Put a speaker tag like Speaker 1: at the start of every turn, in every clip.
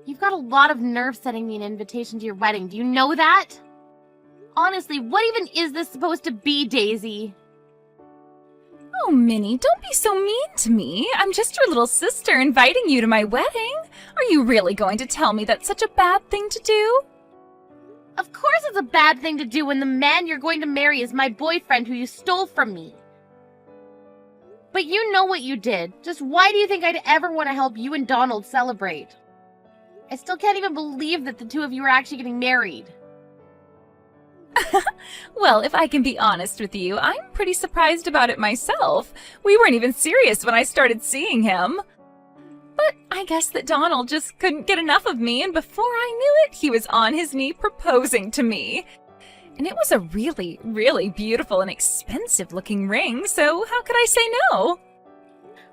Speaker 1: You've got a lot of nerve sending me an invitation to your wedding. Do you know that? Honestly, what even is this supposed to be, Daisy?
Speaker 2: Oh, Minnie, don't be so mean to me. I'm just your little sister inviting you to my wedding. Are you really going to tell me that's such a bad thing to do?
Speaker 1: Of course it's a bad thing to do when the man you're going to marry is my boyfriend who you stole from me. But you know what you did. Just why do you think I'd ever want to help you and Donald celebrate? I still can't even believe that the two of you are actually getting married.
Speaker 2: Well, if I can be honest with you, I'm pretty surprised about it myself. We weren't even serious when I started seeing him. But I guess that Donald just couldn't get enough of me, and before I knew it, he was on his knee proposing to me. And it was a really, really beautiful and expensive-looking ring, so how could I say no?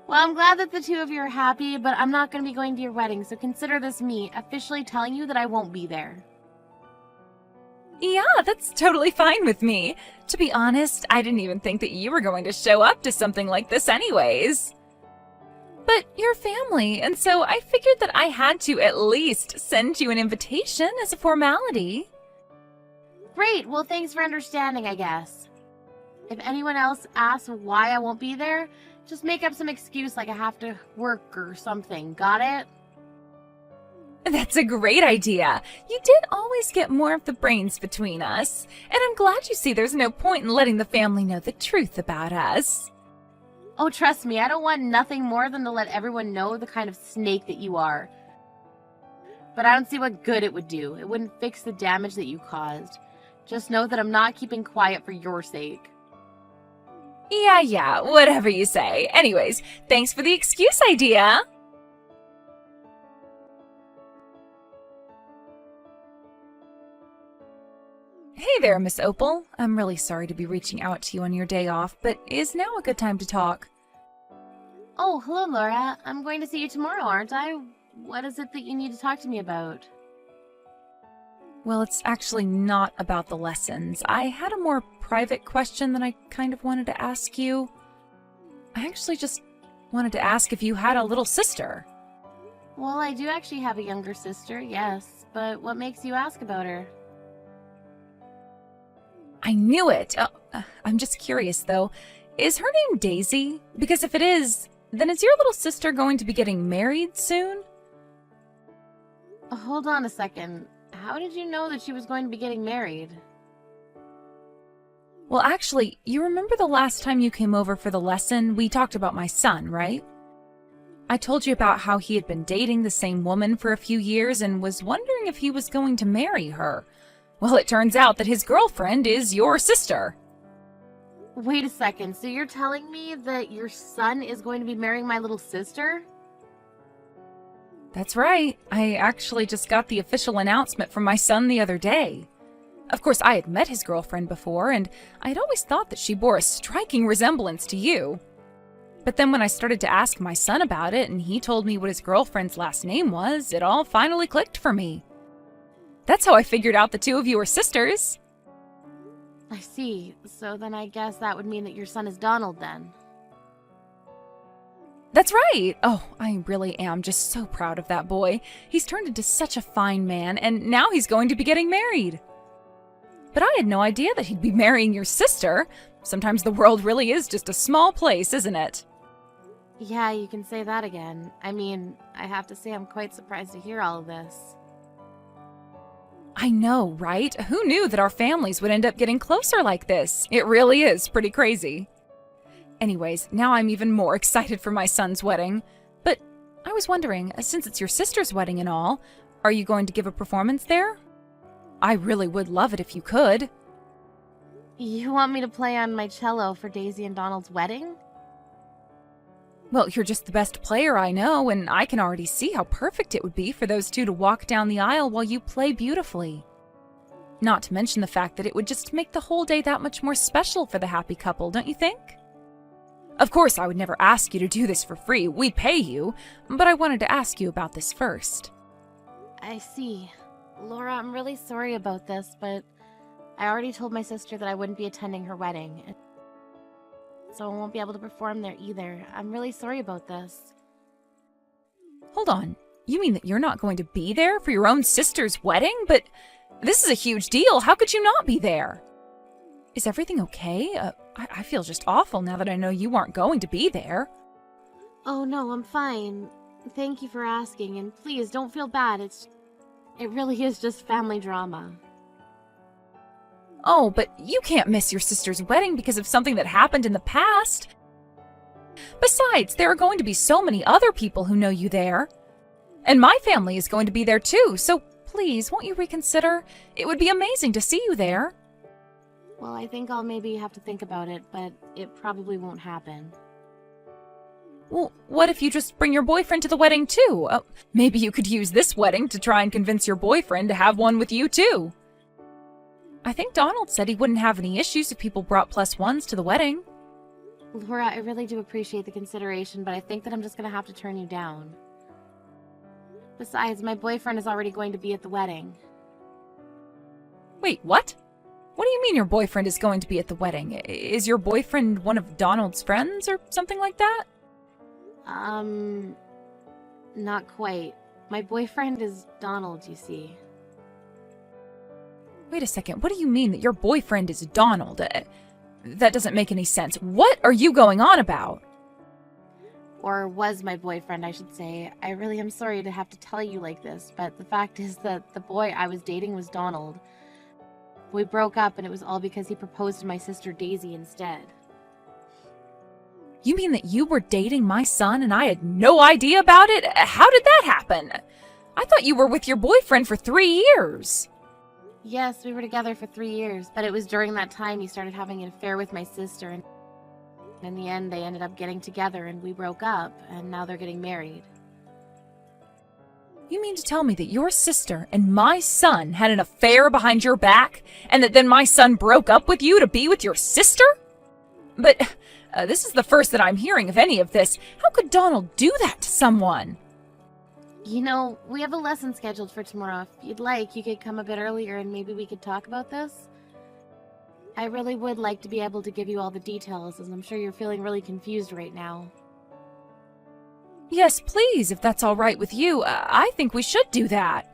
Speaker 1: Well, I'm glad that the two of you are happy, but I'm not going to be going to your wedding, so consider this me officially telling you that I won't be there.
Speaker 2: Yeah, that's totally fine with me. To be honest, I didn't even think that you were going to show up to something like this anyways. But you're family, and so I figured that I had to at least send you an invitation as a formality.
Speaker 1: Great, well thanks for understanding, I guess. If anyone else asks why I won't be there, just make up some excuse like I have to work or something, got it?
Speaker 2: That's a great idea. You did always get more of the brains between us, and I'm glad you see there's no point in letting the family know the truth about us.
Speaker 1: Oh, trust me, I don't want nothing more than to let everyone know the kind of snake that you are. But I don't see what good it would do. It wouldn't fix the damage that you caused. Just know that I'm not keeping quiet for your sake.
Speaker 2: Yeah, whatever you say. Anyways, thanks for the excuse idea. Hey there, Miss Opal. I'm really sorry to be reaching out to you on your day off, but is now a good time to talk?
Speaker 1: Oh, hello, Laura. I'm going to see you tomorrow, aren't I? What is it that you need to talk to me about?
Speaker 2: Well, it's actually not about the lessons. I had a more private question that I kind of wanted to ask you. I actually just wanted to ask if you had a little sister.
Speaker 1: Well, I do actually have a younger sister, yes. But what makes you ask about her?
Speaker 2: I knew it! I'm just curious, though. Is her name Daisy? Because if it is, then is your little sister going to be getting married soon?
Speaker 1: Hold on a second. How did you know that she was going to be getting married?
Speaker 2: Well, actually, you remember the last time you came over for the lesson, we talked about my son, right? I told you about how he had been dating the same woman for a few years and was wondering if he was going to marry her. Well, it turns out that his girlfriend is your sister.
Speaker 1: Wait a second, so you're telling me that your son is going to be marrying my little sister?
Speaker 2: That's right. I actually just got the official announcement from my son the other day. Of course, I had met his girlfriend before, and I'd always thought that she bore a striking resemblance to you. But then when I started to ask my son about it, and he told me what his girlfriend's last name was, it all finally clicked for me. That's how I figured out the two of you are sisters.
Speaker 1: I see. So then I guess that would mean that your son is Donald then.
Speaker 2: That's right! Oh, I really am just so proud of that boy. He's turned into such a fine man, and now he's going to be getting married. But I had no idea that he'd be marrying your sister. Sometimes the world really is just a small place, isn't it?
Speaker 1: Yeah, you can say that again. I mean, I have to say I'm quite surprised to hear all of this.
Speaker 2: I know, right? Who knew that our families would end up getting closer like this? It really is pretty crazy. Anyways, now I'm even more excited for my son's wedding. But I was wondering, since it's your sister's wedding and all, are you going to give a performance there? I really would love it if you could.
Speaker 1: You want me to play on my cello for Daisy and Donald's wedding?
Speaker 2: Well, you're just the best player I know, and I can already see how perfect it would be for those two to walk down the aisle while you play beautifully. Not to mention the fact that it would just make the whole day that much more special for the happy couple, don't you think? Of course, I would never ask you to do this for free. We'd pay you, but I wanted to ask you about this first.
Speaker 1: I see. Laura, I'm really sorry about this, but I already told my sister that I wouldn't be attending her wedding. So I won't be able to perform there either. I'm really sorry about this.
Speaker 2: Hold on. You mean that you're not going to be there for your own sister's wedding? But this is a huge deal. How could you not be there? Is everything okay? I feel just awful now that I know you aren't going to be there.
Speaker 1: Oh no, I'm fine. Thank you for asking, and please don't feel bad. It really is just family drama.
Speaker 2: Oh, but you can't miss your sister's wedding because of something that happened in the past. Besides, there are going to be so many other people who know you there. And my family is going to be there too, so please, won't you reconsider? It would be amazing to see you there.
Speaker 1: Well, I think I'll maybe have to think about it, but it probably won't happen.
Speaker 2: Well, what if you just bring your boyfriend to the wedding too? Maybe you could use this wedding to try and convince your boyfriend to have one with you too. I think Donald said he wouldn't have any issues if people brought +1s to the wedding.
Speaker 1: Laura, I really do appreciate the consideration, but I think that I'm just gonna have to turn you down. Besides, my boyfriend is already going to be at the wedding.
Speaker 2: Wait, what? What do you mean your boyfriend is going to be at the wedding? Is your boyfriend one of Donald's friends or something like that?
Speaker 1: Not quite. My boyfriend is Donald, you see.
Speaker 2: Wait a second, what do you mean that your boyfriend is Donald? That doesn't make any sense. What are you going on about?
Speaker 1: Or was my boyfriend, I should say. I really am sorry to have to tell you like this, but the fact is that the boy I was dating was Donald. We broke up, and it was all because he proposed to my sister Daisy instead.
Speaker 2: You mean that you were dating my son and I had no idea about it? How did that happen? I thought you were with your boyfriend for 3 years.
Speaker 1: Yes, we were together for 3 years, but it was during that time he started having an affair with my sister, and in the end they ended up getting together and we broke up, and now they're getting married.
Speaker 2: You mean to tell me that your sister and my son had an affair behind your back, and that then my son broke up with you to be with your sister? But this is the first that I'm hearing of any of this. How could Donald do that to someone?
Speaker 1: You know, we have a lesson scheduled for tomorrow. If you'd like, you could come a bit earlier and maybe we could talk about this. I really would like to be able to give you all the details, as I'm sure you're feeling really confused right now.
Speaker 2: Yes, please, if that's all right with you. I think we should do that.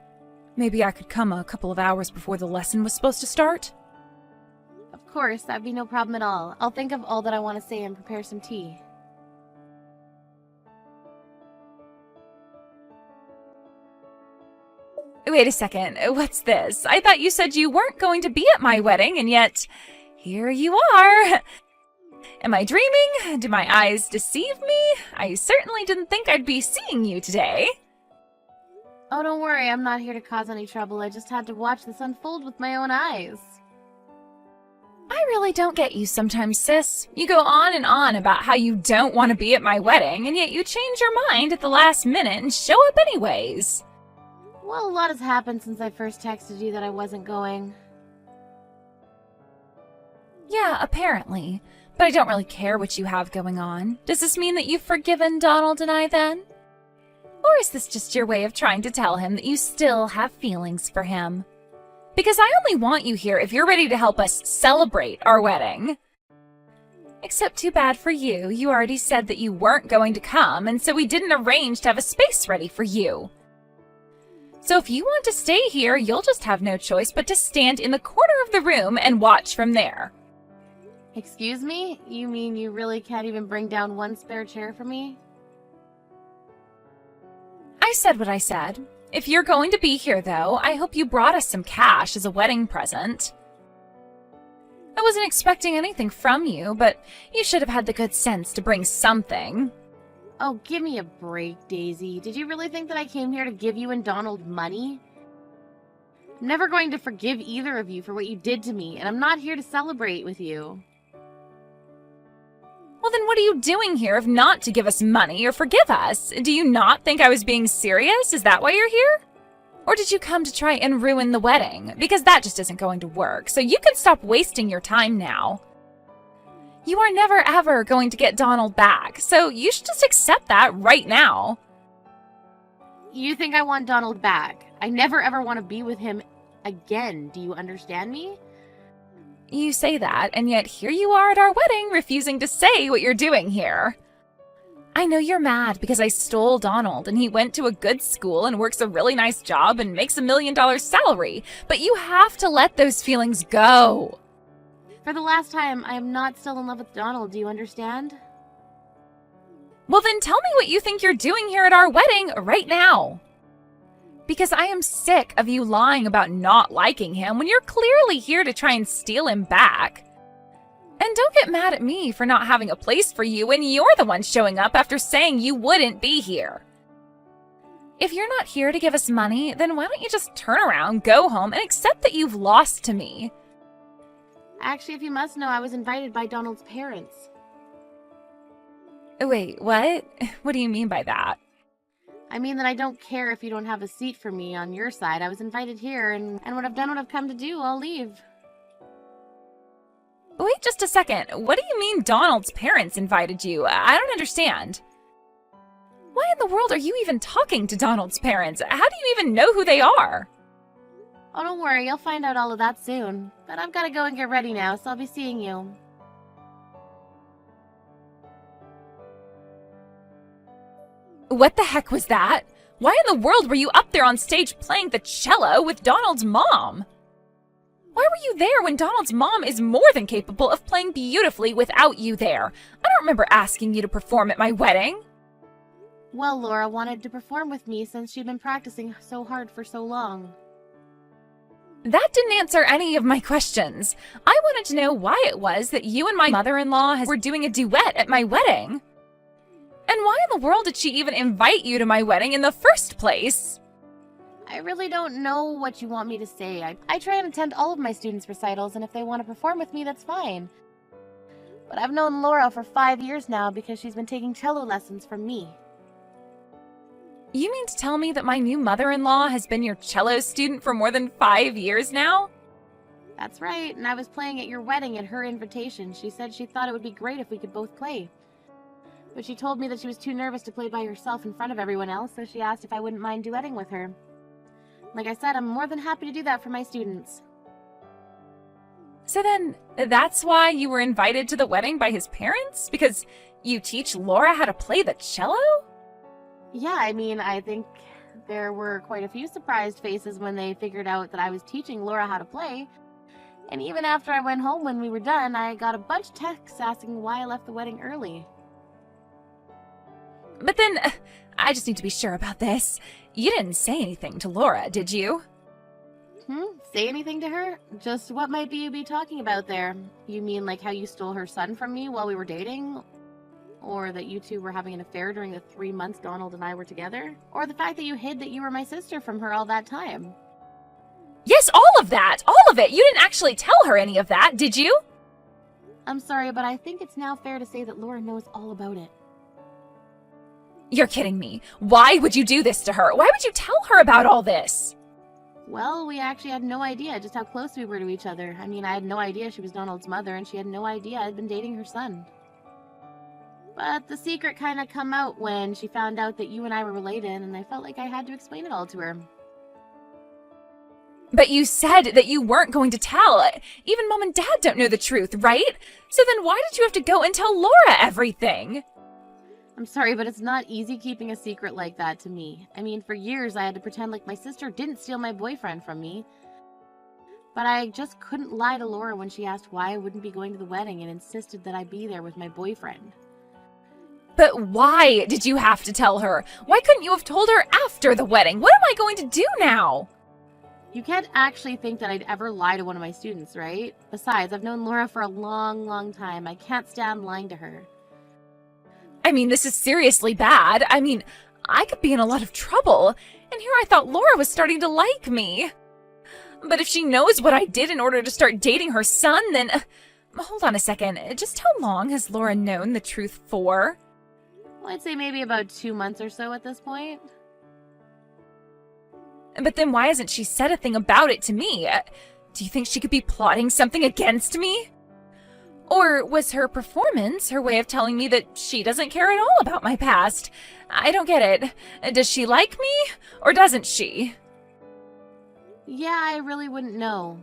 Speaker 2: Maybe I could come a couple of hours before the lesson was supposed to start.
Speaker 1: Of course, that'd be no problem at all. I'll think of all that I want to say and prepare some tea.
Speaker 2: Wait a second, what's this? I thought you said you weren't going to be at my wedding, and yet here you are. Am I dreaming? Do my eyes deceive me? I certainly didn't think I'd be seeing you today.
Speaker 1: Oh, don't worry, I'm not here to cause any trouble. I just had to watch this unfold with my own eyes.
Speaker 2: I really don't get you sometimes, sis. You go on and on about how you don't want to be at my wedding, and yet you change your mind at the last minute and show up anyways.
Speaker 1: Well, a lot has happened since I first texted you that I wasn't going.
Speaker 2: Yeah, apparently. But I don't really care what you have going on. Does this mean that you've forgiven Donald and I then? Or is this just your way of trying to tell him that you still have feelings for him? Because I only want you here if you're ready to help us celebrate our wedding. Except too bad for you, you already said that you weren't going to come, and so we didn't arrange to have a space ready for you. So if you want to stay here, you'll just have no choice but to stand in the corner of the room and watch from there.
Speaker 1: Excuse me? You mean you really can't even bring down one spare chair for me?
Speaker 2: I said what I said. If you're going to be here, though, I hope you brought us some cash as a wedding present. I wasn't expecting anything from you, but you should have had the good sense to bring something.
Speaker 1: Oh, give me a break, Daisy. Did you really think that I came here to give you and Donald money? I'm never going to forgive either of you for what you did to me, and I'm not here to celebrate with you.
Speaker 2: Well, then what are you doing here if not to give us money or forgive us? Do you not think I was being serious? Is that why you're here? Or did you come to try and ruin the wedding? Because that just isn't going to work, so you can stop wasting your time now. You are never ever going to get Donald back, so you should just accept that right now.
Speaker 1: You think I want Donald back? I never ever want to be with him again. Do you understand me?
Speaker 2: You say that, and yet here you are at our wedding refusing to say what you're doing here. I know you're mad because I stole Donald and he went to a good school and works a really nice job and makes $1 million salary, but you have to let those feelings go.
Speaker 1: For the last time, I am not still in love with Donald, do you understand?
Speaker 2: Well, then tell me what you think you're doing here at our wedding right now. Because I am sick of you lying about not liking him when you're clearly here to try and steal him back. And don't get mad at me for not having a place for you when you're the one showing up after saying you wouldn't be here. If you're not here to give us money, then why don't you just turn around, go home, and accept that you've lost to me?
Speaker 1: Actually, if you must know, I was invited by Donald's parents.
Speaker 2: Wait, what? What do you mean by that?
Speaker 1: I mean that I don't care if you don't have a seat for me on your side. I was invited here, and when I've done what I've come to do, I'll leave.
Speaker 2: Wait just a second. What do you mean Donald's parents invited you? I don't understand. Why in the world are you even talking to Donald's parents? How do you even know who they are?
Speaker 1: Oh, don't worry. You'll find out all of that soon. But I've got to go and get ready now, so I'll be seeing you.
Speaker 2: What the heck was that? Why in the world were you up there on stage playing the cello with Donald's mom? Why were you there when Donald's mom is more than capable of playing beautifully without you there? I don't remember asking you to perform at my wedding.
Speaker 1: Well, Laura wanted to perform with me since she'd been practicing so hard for so long.
Speaker 2: That didn't answer any of my questions. I wanted to know why it was that you and my mother-in-law were doing a duet at my wedding. And why in the world did she even invite you to my wedding in the first place?
Speaker 1: I really don't know what you want me to say. I try and attend all of my students' recitals, and if they want to perform with me, that's fine. But I've known Laura for 5 years now because she's been taking cello lessons from me.
Speaker 2: You mean to tell me that my new mother-in-law has been your cello student for more than 5 years now?
Speaker 1: That's right, and I was playing at your wedding at her invitation. She said she thought it would be great if we could both play. But she told me that she was too nervous to play by herself in front of everyone else, so she asked if I wouldn't mind duetting with her. Like I said, I'm more than happy to do that for my students.
Speaker 2: So then, that's why you were invited to the wedding by his parents? Because you teach Laura how to play the cello?
Speaker 1: Yeah, I mean, I think there were quite a few surprised faces when they figured out that I was teaching Laura how to play. And even after I went home when we were done, I got a bunch of texts asking why I left the wedding early.
Speaker 2: But then, I just need to be sure about this. You didn't say anything to Laura, did you?
Speaker 1: Say anything to her? Just what might you be talking about there? You mean like how you stole her son from me while we were dating? Or that you two were having an affair during the 3 months Donald and I were together? Or the fact that you hid that you were my sister from her all that time?
Speaker 2: Yes, all of that! All of it! You didn't actually tell her any of that, did you?
Speaker 1: I'm sorry, but I think it's now fair to say that Laura knows all about it.
Speaker 2: You're kidding me. Why would you do this to her? Why would you tell her about all this?
Speaker 1: Well, we actually had no idea just how close we were to each other. I mean, I had no idea she was Donald's mother, and she had no idea I'd been dating her son. But the secret kind of come out when she found out that you and I were related, and I felt like I had to explain it all to her.
Speaker 2: But you said that you weren't going to tell. Even Mom and Dad don't know the truth, right? So then why did you have to go and tell Laura everything?
Speaker 1: I'm sorry, but it's not easy keeping a secret like that to me. I mean, for years I had to pretend like my sister didn't steal my boyfriend from me. But I just couldn't lie to Laura when she asked why I wouldn't be going to the wedding and insisted that I be there with my boyfriend.
Speaker 2: But why did you have to tell her? Why couldn't you have told her after the wedding? What am I going to do now?
Speaker 1: You can't actually think that I'd ever lie to one of my students, right? Besides, I've known Laura for a long, long time. I can't stand lying to her.
Speaker 2: I mean, this is seriously bad. I mean, I could be in a lot of trouble. And here I thought Laura was starting to like me. But if she knows what I did in order to start dating her son, then... hold on a second. Just how long has Laura known the truth for?
Speaker 1: Well, I'd say maybe about 2 months or so at this point.
Speaker 2: But then why hasn't she said a thing about it to me? Do you think she could be plotting something against me? Or was her performance her way of telling me that she doesn't care at all about my past? I don't get it. Does she like me, or doesn't she?
Speaker 1: Yeah, I really wouldn't know.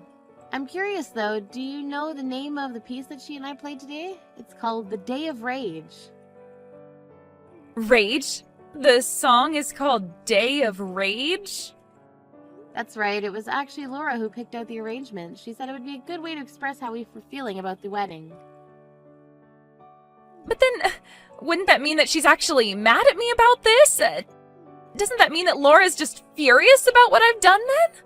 Speaker 1: I'm curious though, do you know the name of the piece that she and I played today? It's called The Day of Rage.
Speaker 2: Rage? The song is called Day of Rage?
Speaker 1: That's right, it was actually Laura who picked out the arrangement. She said it would be a good way to express how we were feeling about the wedding.
Speaker 2: But then, wouldn't that mean that she's actually mad at me about this? Doesn't that mean that Laura's just furious about what I've done then?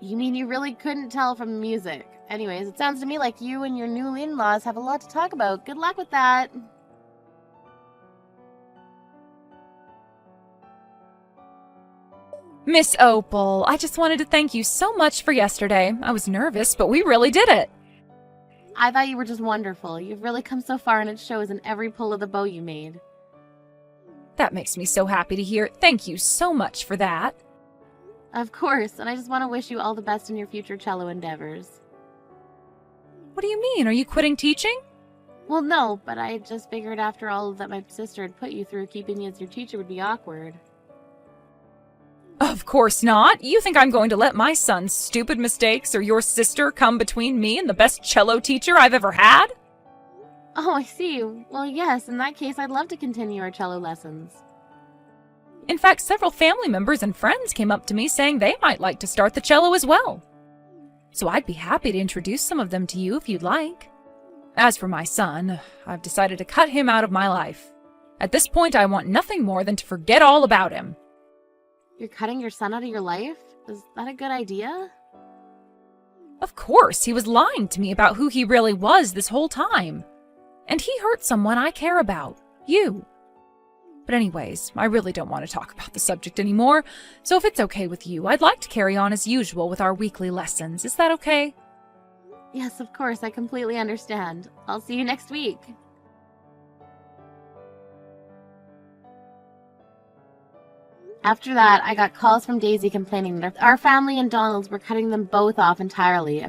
Speaker 1: You mean you really couldn't tell from the music? Anyways, it sounds to me like you and your new in-laws have a lot to talk about. Good luck with that.
Speaker 2: Miss Opal, I just wanted to thank you so much for yesterday. I was nervous, but we really did it.
Speaker 1: I thought you were just wonderful. You've really come so far and it shows in every pull of the bow you made.
Speaker 2: That makes me so happy to hear. Thank you so much for that.
Speaker 1: Of course, and I just want to wish you all the best in your future cello endeavors.
Speaker 2: What do you mean? Are you quitting teaching?
Speaker 1: Well, no, but I just figured after all that my sister had put you through, keeping me as your teacher would be awkward.
Speaker 2: Of course not. You think I'm going to let my son's stupid mistakes or your sister come between me and the best cello teacher I've ever had?
Speaker 1: Oh, I see. Well, yes, in that case, I'd love to continue our cello lessons.
Speaker 2: In fact, several family members and friends came up to me saying they might like to start the cello as well. So I'd be happy to introduce some of them to you if you'd like. As for my son, I've decided to cut him out of my life. At this point, I want nothing more than to forget all about him.
Speaker 1: You're cutting your son out of your life? Is that a good idea?
Speaker 2: Of course, he was lying to me about who he really was this whole time. And he hurt someone I care about, you. But anyways, I really don't want to talk about the subject anymore, so if it's okay with you, I'd like to carry on as usual with our weekly lessons. Is that okay?
Speaker 1: Yes, of course, I completely understand. I'll see you next week. After that, I got calls from Daisy complaining that our family and Donald's were cutting them both off entirely.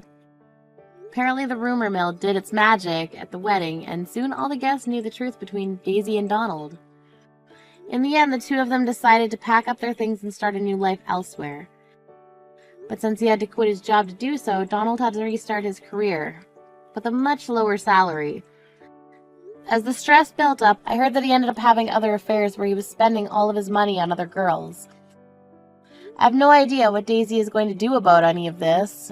Speaker 1: Apparently the rumor mill did its magic at the wedding, and soon all the guests knew the truth between Daisy and Donald. In the end, the two of them decided to pack up their things and start a new life elsewhere. But since he had to quit his job to do so, Donald had to restart his career, with a much lower salary. As the stress built up, I heard that he ended up having other affairs where he was spending all of his money on other girls. I have no idea what Daisy is going to do about any of this,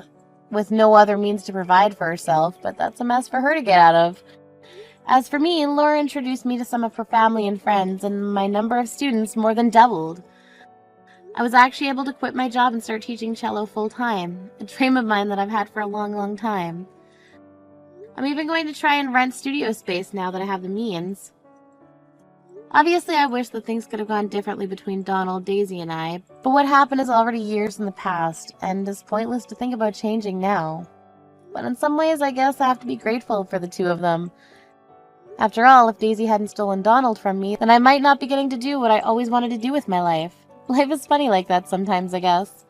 Speaker 1: with no other means to provide for herself, but that's a mess for her to get out of. As for me, Laura introduced me to some of her family and friends, and my number of students more than doubled. I was actually able to quit my job and start teaching cello full-time, a dream of mine that I've had for a long, long time. I'm even going to try and rent studio space now that I have the means. Obviously, I wish that things could have gone differently between Donald, Daisy, and I, but what happened is already years in the past, and it's pointless to think about changing now. But in some ways, I guess I have to be grateful for the two of them. After all, if Daisy hadn't stolen Donald from me, then I might not be getting to do what I always wanted to do with my life. Life is funny like that sometimes, I guess.